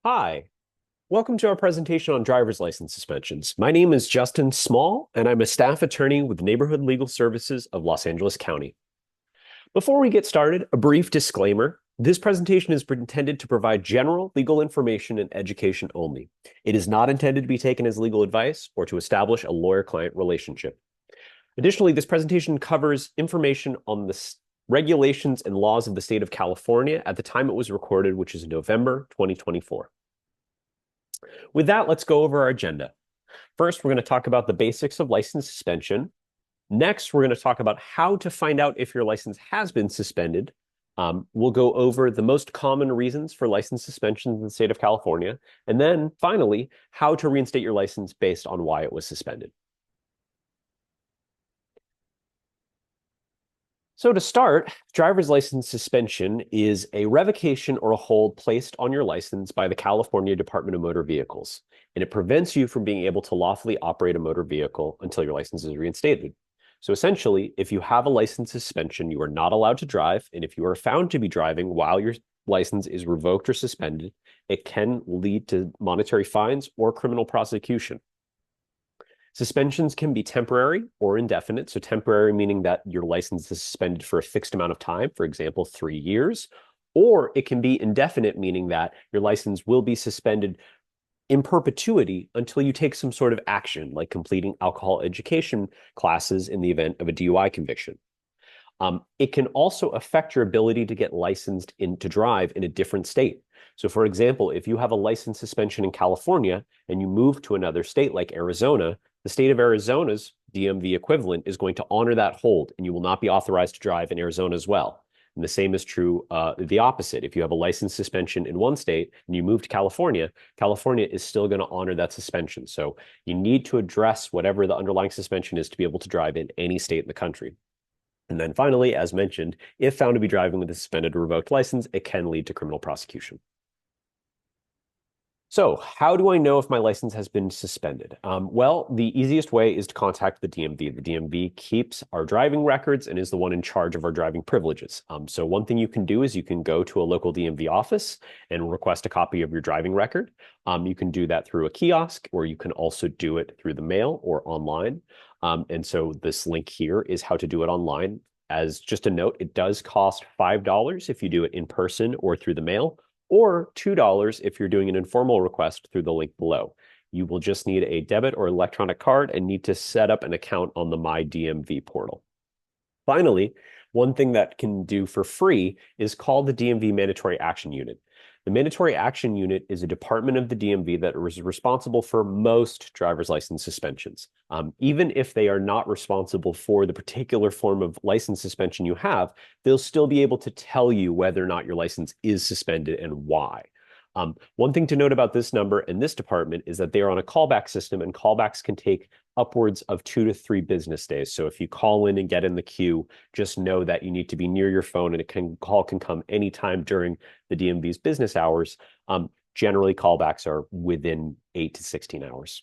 Hi, welcome to our presentation on driver's license suspensions. My name is Justin Small, and I'm a staff attorney with Neighborhood Legal Services of Los Angeles County. Before we get started, a brief disclaimer. This presentation is intended to provide general legal information and education only. It is not intended to be taken as legal advice or to establish a lawyer-client relationship. Additionally, this presentation covers information on the regulations and laws of the state of California at the time it was recorded, which is November 2024. With that, let's go over our agenda. First, we're going to talk about the basics of license suspension. Next, we're going to talk about how to find out if your license has been suspended. We'll go over the most common reasons for license suspensions in the state of California. And then finally, how to reinstate your license based on why it was suspended. So to start, driver's license suspension is a revocation or a hold placed on your license by the California Department of Motor Vehicles, and it prevents you from being able to lawfully operate a motor vehicle until your license is reinstated. So essentially, if you have a license suspension, you are not allowed to drive, and if you are found to be driving while your license is revoked or suspended, it can lead to monetary fines or criminal prosecution. Suspensions can be temporary or indefinite. So temporary meaning that your license is suspended for a fixed amount of time, for example, 3 years, or it can be indefinite, meaning that your license will be suspended in perpetuity until you take some sort of action, like completing alcohol education classes in the event of a DUI conviction. It can also affect your ability to get licensed to drive in a different state. So for example, if you have a license suspension in California and you move to another state like Arizona, the state of Arizona's DMV equivalent is going to honor that hold, and you will not be authorized to drive in Arizona as well. And the same is true the opposite. If you have a license suspension in one state and you move to California, California is still going to honor that suspension. So you need to address whatever the underlying suspension is to be able to drive in any state in the country. And then finally, as mentioned, if found to be driving with a suspended or revoked license, it can lead to criminal prosecution. So how do I know if my license has been suspended? Well, the easiest way is to contact the DMV. The DMV keeps our driving records and is the one in charge of our driving privileges. So one thing you can do is you can go to a local DMV office and request a copy of your driving record. You can do that through a kiosk, or you can also do it through the mail or online. And so this link here is how to do it online. As just a note, it does cost $5 if you do it in person or through the mail, or $2 if you're doing an informal request through the link below. You will just need a debit or electronic card and need to set up an account on the My DMV portal. Finally, one thing that can do for free is call the DMV Mandatory Action Unit. The Mandatory Action Unit is a department of the DMV that is responsible for most driver's license suspensions. Even if they are not responsible for the particular form of license suspension you have, they'll still be able to tell you whether or not your license is suspended and why. One thing to note about this number and this department is that they are on a callback system, and callbacks can take upwards of 2 to 3 business days. So if you call in and get in the queue, just know that you need to be near your phone, and call can come anytime during the DMV's business hours. Generally, callbacks are within 8 to 16 hours.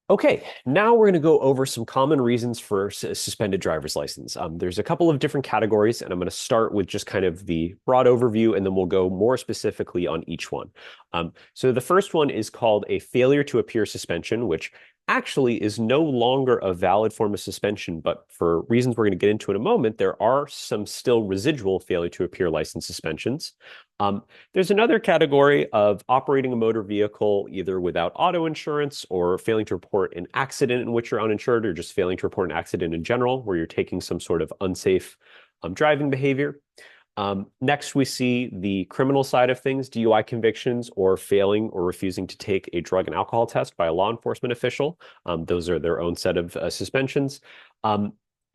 Okay, now we're going to go over some common reasons for suspended driver's license. There's a couple of different categories, and I'm going to start with just kind of the broad overview, and then we'll go more specifically on each one. So the first one is called a failure to appear suspension, which actually is no longer a valid form of suspension, but for reasons we're going to get into in a moment, there are some still residual failure to appear license suspensions. There's another category of operating a motor vehicle either without auto insurance, or failing to report an accident in which you're uninsured, or just failing to report an accident in general, where you're taking some sort of unsafe driving behavior. Next, we see the criminal side of things, DUI convictions, or failing or refusing to take a drug and alcohol test by a law enforcement official. Those are their own set of suspensions.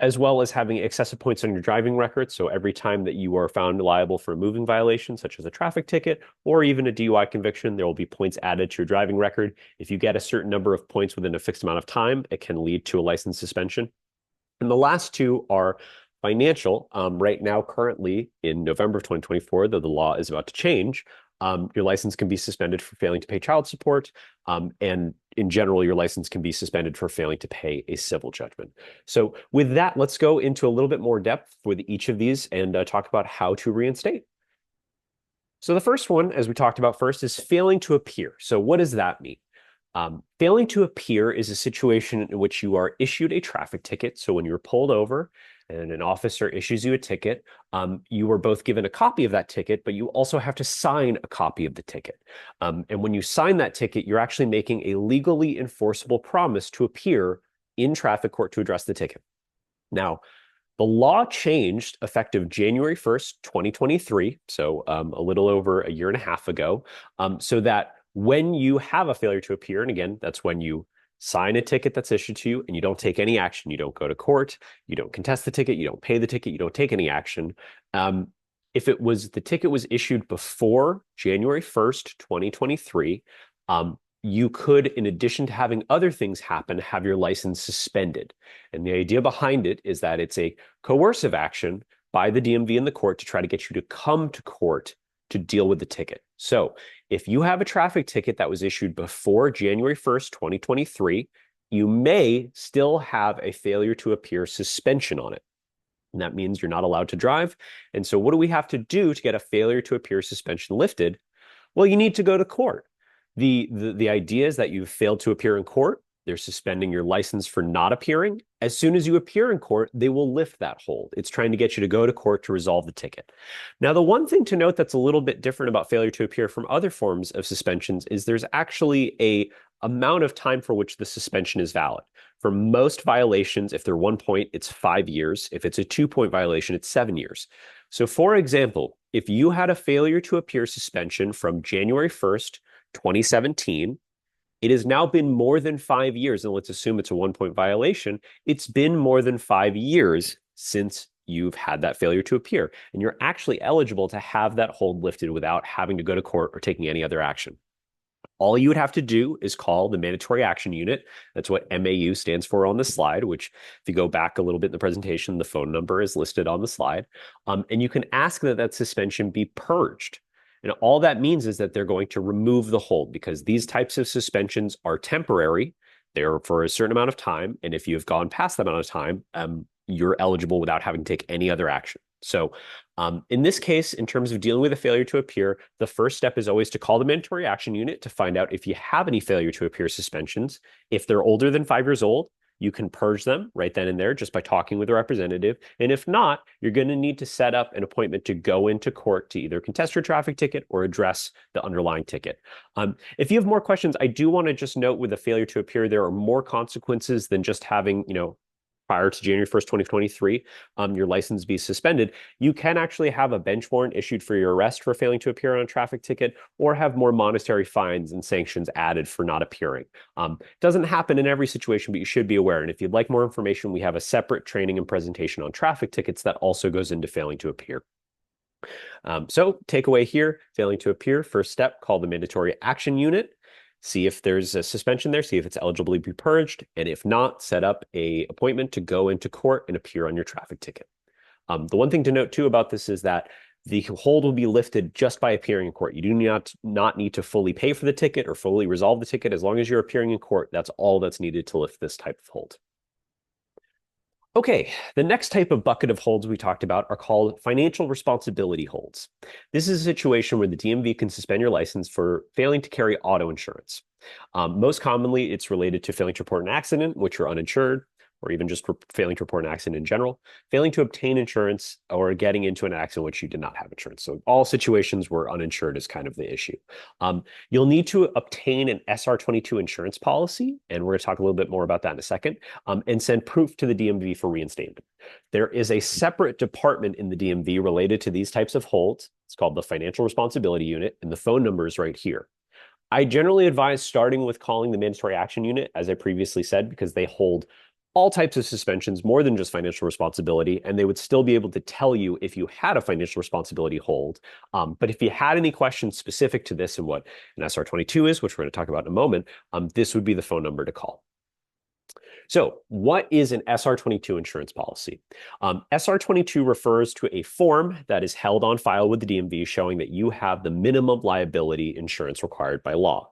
As well as having excessive points on your driving record. So every time that you are found liable for a moving violation, such as a traffic ticket or even a DUI conviction, there will be points added to your driving record. If you get a certain number of points within a fixed amount of time, it can lead to a license suspension. And the last two are financial. Right now, currently in November of 2024, though the law is about to change, your license can be suspended for failing to pay child support. And in general, your license can be suspended for failing to pay a civil judgment. So with that, let's go into a little bit more depth with each of these and talk about how to reinstate. So the first one, as we talked about first, is failing to appear. So what does that mean? Failing to appear is a situation in which you are issued a traffic ticket. So when you're pulled over and an officer issues you a ticket, you are both given a copy of that ticket, but you also have to sign a copy of the ticket. And when you sign that ticket, you're actually making a legally enforceable promise to appear in traffic court to address the ticket. Now, the law changed effective January 1st, 2023, so a little over a year and a half ago, so that when you have a failure to appear, and again, that's when you sign a ticket that's issued to you and you don't take any action, you don't go to court, you don't contest the ticket, you don't pay the ticket, you don't take any action. If the ticket was issued before January 1st, 2023, you could, in addition to having other things happen, have your license suspended. And the idea behind it is that it's a coercive action by the DMV and the court to try to get you to come to court to deal with the ticket. So if you have a traffic ticket that was issued before January 1st, 2023, you may still have a failure to appear suspension on it. And that means you're not allowed to drive. And so what do we have to do to get a failure to appear suspension lifted? Well, you need to go to court. The idea is that you've failed to appear in court. They're suspending your license for not appearing. As soon as you appear in court, they will lift that hold. It's trying to get you to go to court to resolve the ticket. Now, the one thing to note that's a little bit different about failure to appear from other forms of suspensions is there's actually a amount of time for which the suspension is valid. For most violations, if they're 1 point, it's 5 years. If it's a 2-point violation, it's 7 years. So for example, if you had a failure to appear suspension from January 1st, 2017, it has now been more than 5 years, and let's assume it's a 1-point violation. It's been more than 5 years since you've had that failure to appear, and you're actually eligible to have that hold lifted without having to go to court or taking any other action. All you would have to do is call the Mandatory Action Unit. That's what MAU stands for on the slide, which if you go back a little bit in the presentation, the phone number is listed on the slide. And you can ask that that suspension be purged. And all that means is that they're going to remove the hold because these types of suspensions are temporary. They're for a certain amount of time. And if you've gone past that amount of time, you're eligible without having to take any other action. So in this case, in terms of dealing with a failure to appear, the first step is always to call the Mandatory Action Unit to find out if you have any failure to appear suspensions. If they're older than 5 years old, you can purge them right then and there just by talking with a representative. And if not, you're going to need to set up an appointment to go into court to either contest your traffic ticket or address the underlying ticket. If you have more questions, I do want to just note with a failure to appear, there are more consequences than just having, prior to January 1st, 2023, your license be suspended. You can actually have a bench warrant issued for your arrest for failing to appear on a traffic ticket or have more monetary fines and sanctions added for not appearing. Doesn't happen in every situation, but you should be aware. And if you'd like more information, we have a separate training and presentation on traffic tickets that also goes into failing to appear. So takeaway here, failing to appear, first step, call the Mandatory Action Unit. See if there's a suspension there, see if it's eligible to be purged, and if not, set up an appointment to go into court and appear on your traffic ticket. The one thing to note too about this is that the hold will be lifted just by appearing in court. You do not need to fully pay for the ticket or fully resolve the ticket. As long as you're appearing in court, that's all that's needed to lift this type of hold. Okay, the next type of bucket of holds we talked about are called financial responsibility holds. This is a situation where the DMV can suspend your license for failing to carry auto insurance. Most commonly, it's related to failing to report an accident, which you're uninsured, or even just failing to report an accident in general, failing to obtain insurance, or getting into an accident which you did not have insurance. So all situations where uninsured is kind of the issue. You'll need to obtain an SR22 insurance policy, and we're going to talk a little bit more about that in a second, and send proof to the DMV for reinstatement. There is a separate department in the DMV related to these types of holds. It's called the Financial Responsibility Unit, and the phone number is right here. I generally advise starting with calling the Mandatory Action Unit, as I previously said, because they hold all types of suspensions, more than just financial responsibility, and they would still be able to tell you if you had a financial responsibility hold. But if you had any questions specific to this and what an SR22 is, which we're going to talk about in a moment, this would be the phone number to call. So what is an SR22 insurance policy? SR22 refers to a form that is held on file with the DMV showing that you have the minimum liability insurance required by law.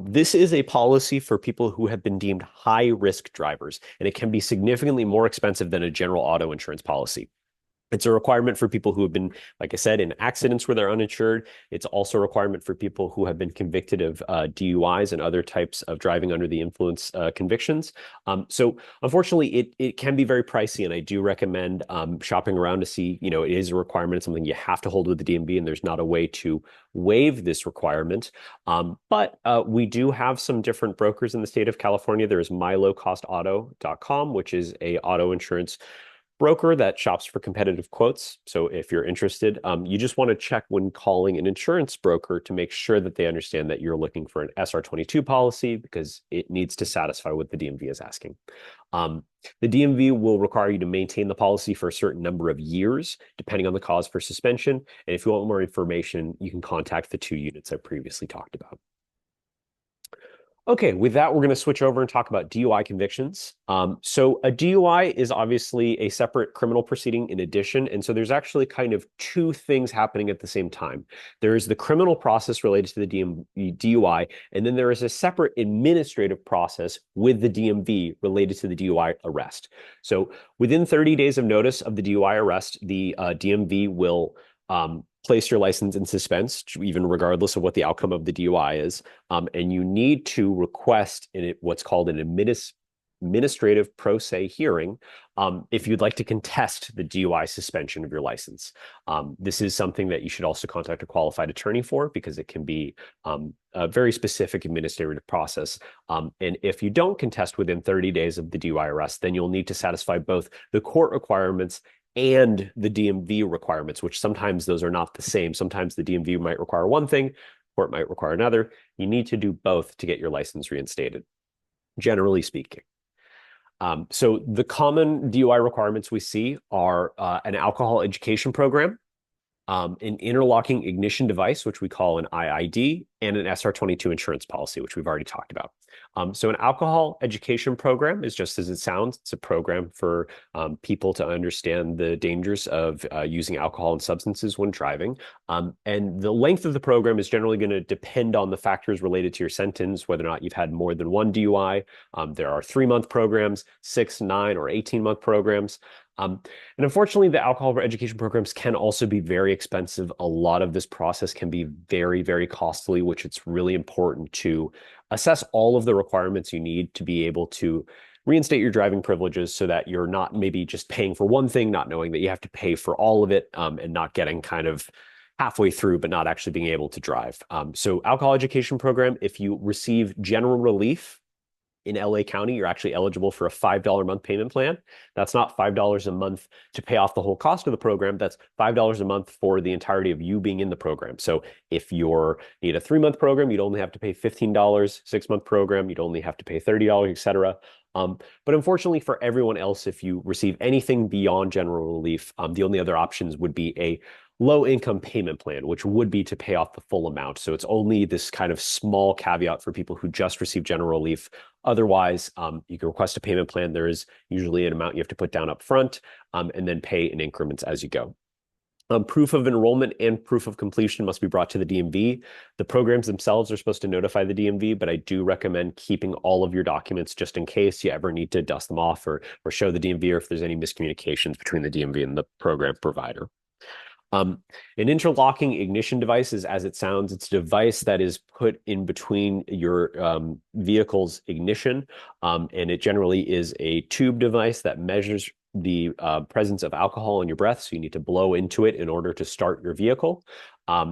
This is a policy for people who have been deemed high-risk drivers, and it can be significantly more expensive than a general auto insurance policy. It's a requirement for people who have been, like I said, in accidents where they're uninsured. It's also a requirement for people who have been convicted of DUIs and other types of driving under the influence convictions. So unfortunately, it can be very pricey, and I do recommend shopping around to see, it is a requirement. It's something you have to hold with the DMV, and there's not a way to waive this requirement. But we do have some different brokers in the state of California. There is mylowcostauto.com, which is a auto insurance broker that shops for competitive quotes. So if you're interested, you just want to check when calling an insurance broker to make sure that they understand that you're looking for an SR22 policy because it needs to satisfy what the DMV is asking. Um, the DMV will require you to maintain the policy for a certain number of years, depending on the cause for suspension. And if you want more information, you can contact the two units I previously talked about. Okay, with that, we're going to switch over and talk about DUI convictions. So a DUI is obviously a separate criminal proceeding in addition. And so there's actually kind of two things happening at the same time. There is the criminal process related to the DUI, and then there is a separate administrative process with the DMV related to the DUI arrest. So within 30 days of notice of the DUI arrest, the DMV will place your license in suspense, even regardless of what the outcome of the DUI is. And you need to request what's called an administrative pro se hearing if you'd like to contest the DUI suspension of your license. This is something that you should also contact a qualified attorney for because it can be a very specific administrative process. And if you don't contest within 30 days of the DUI arrest, then you'll need to satisfy both the court requirements and the DMV requirements, which sometimes those are not the same. Sometimes the DMV might require one thing, court might require another. You need to do both to get your license reinstated, generally speaking. So the common DUI requirements we see are an alcohol education program, an interlocking ignition device, which we call an IID, and an SR22 insurance policy, which we've already talked about. So an alcohol education program is just as it sounds. It's a program for people to understand the dangers of using alcohol and substances when driving. And the length of the program is generally going to depend on the factors related to your sentence, whether or not you've had more than one DUI. There are 3-month programs, 6, 9, or 18-month programs. And unfortunately, the alcohol education programs can also be very expensive. A lot of this process can be very, very costly, which it's really important to assess all of the requirements you need to be able to reinstate your driving privileges so that you're not maybe just paying for one thing, not knowing that you have to pay for all of it, and not getting kind of halfway through, but not actually being able to drive. So alcohol education program, if you receive general relief in LA County, you're actually eligible for a $5 a month payment plan. That's not $5 a month to pay off the whole cost of the program. That's $5 a month for the entirety of you being in the program. So if you need a 3-month program, you'd only have to pay $15. 6-month program, you'd only have to pay $30, etc. But unfortunately for everyone else, if you receive anything beyond general relief, the only other options would be a low income payment plan, which would be to pay off the full amount. So it's only this kind of small caveat for people who just receive general relief. Otherwise, you can request a payment plan. There is usually an amount you have to put down up front, and then pay in increments as you go. Proof of enrollment and proof of completion must be brought to the DMV. The programs themselves are supposed to notify the DMV, but I do recommend keeping all of your documents just in case you ever need to dust them off or show the DMV, or if there's any miscommunications between the DMV and the program provider. An interlocking ignition device is, as it sounds, it's a device that is put in between your vehicle's ignition, and it generally is a tube device that measures the presence of alcohol in your breath, so you need to blow into it in order to start your vehicle.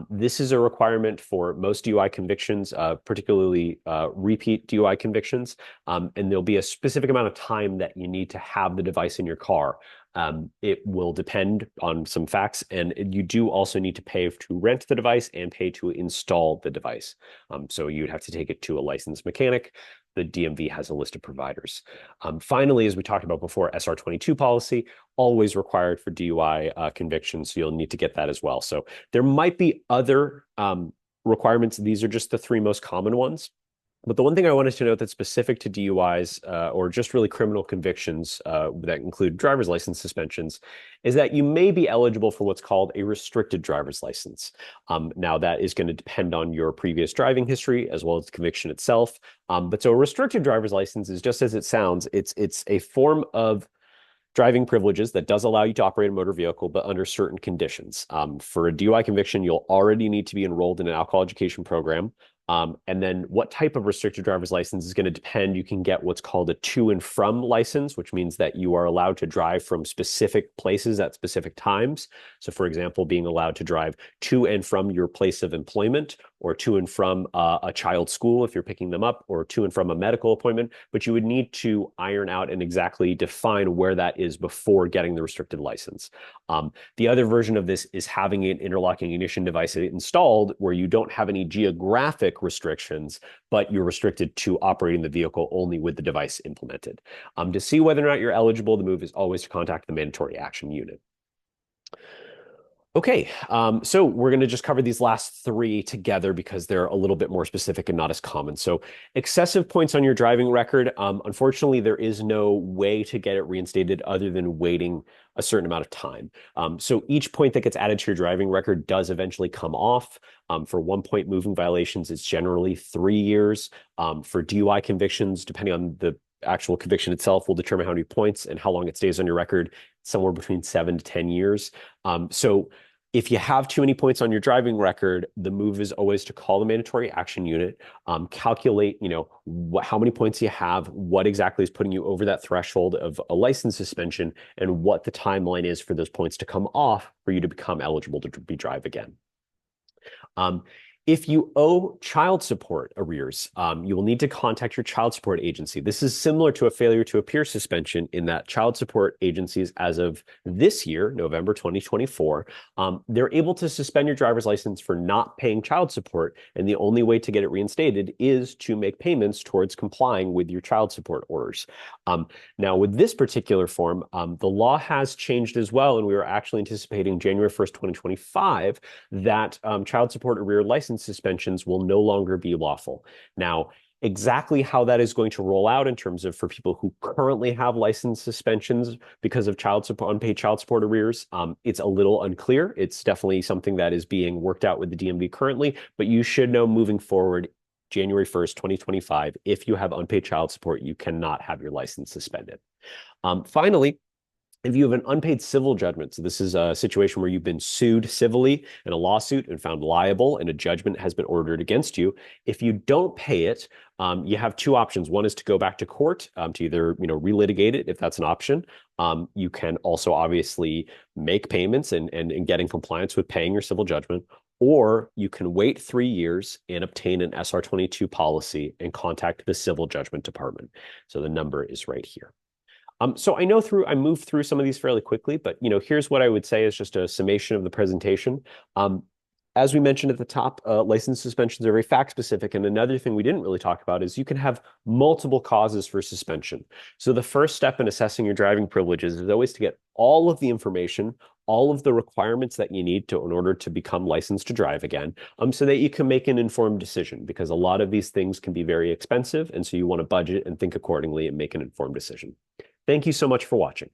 This is a requirement for most DUI convictions, particularly repeat DUI convictions, and there'll be a specific amount of time that you need to have the device in your car. It will depend on some facts, and you do also need to pay to rent the device and pay to install the device. So you'd have to take it to a licensed mechanic. The DMV has a list of providers. Finally, as we talked about before, SR22 policy, always required for DUI convictions, so you'll need to get that as well. So there might be other requirements. These are just the 3 most common ones. But the one thing I wanted to note that's specific to DUIs, or just really criminal convictions that include driver's license suspensions, is that you may be eligible for what's called a restricted driver's license. Now, that is going to depend on your previous driving history as well as the conviction itself. But so a restricted driver's license is just as it sounds. It's a form of driving privileges that does allow you to operate a motor vehicle, but under certain conditions. For a DUI conviction, you'll already need to be enrolled in an alcohol education program. And then what type of restricted driver's license is going to depend. You can get what's called a to and from license, which means that you are allowed to drive from specific places at specific times. So, for example, being allowed to drive to and from your place of employment, or to and from a child's school if you're picking them up, or to and from a medical appointment. But you would need to iron out and exactly define where that is before getting the restricted license. The other version of this is having an interlocking ignition device installed where you don't have any geographic restrictions, but you're restricted to operating the vehicle only with the device implemented. To see whether or not you're eligible, the move is always to contact the mandatory action unit. Okay, so we're going to just cover these last three together because they're a little bit more specific and not as common. So excessive points on your driving record. Unfortunately, there is no way to get it reinstated other than waiting a certain amount of time. So each point that gets added to your driving record does eventually come off. For 1 point moving violations, it's generally 3 years. For DUI convictions, depending on the actual conviction itself, will determine how many points and how long it stays on your record, somewhere between 7 to 10 years. So if you have too many points on your driving record, the move is always to call the mandatory action unit, calculate, how many points you have, what exactly is putting you over that threshold of a license suspension, and what the timeline is for those points to come off for you to become eligible to drive again. If you owe child support arrears, you will need to contact your child support agency. This is similar to a failure to appear suspension in that child support agencies, as of this year, November 2024, they're able to suspend your driver's license for not paying child support. And the only way to get it reinstated is to make payments towards complying with your child support orders. Now, with this particular form, the law has changed as well. And we were actually anticipating January 1st, 2025, that child support arrear license suspensions will no longer be lawful. Now, exactly how that is going to roll out in terms of for people who currently have license suspensions because of unpaid child support arrears, it's a little unclear. It's definitely something that is being worked out with the DMV currently, but you should know moving forward, January 1st, 2025, if you have unpaid child support, you cannot have your license suspended. Finally, if you have an unpaid civil judgment, so this is a situation where you've been sued civilly in a lawsuit and found liable and a judgment has been ordered against you, if you don't pay it, you have two options. One is to go back to court to either relitigate it if that's an option. You can also obviously make payments and get in compliance with paying your civil judgment, or you can wait 3 years and obtain an SR22 policy and contact the civil judgment department. So the number is right here. So I moved through some of these fairly quickly, but here's what I would say is just a summation of the presentation. As we mentioned at the top, license suspensions are very fact specific. And another thing we didn't really talk about is you can have multiple causes for suspension. So the first step in assessing your driving privileges is always to get all of the information, all of the requirements that you need in order to become licensed to drive again, so that you can make an informed decision, because a lot of these things can be very expensive. And so you want to budget and think accordingly and make an informed decision. Thank you so much for watching.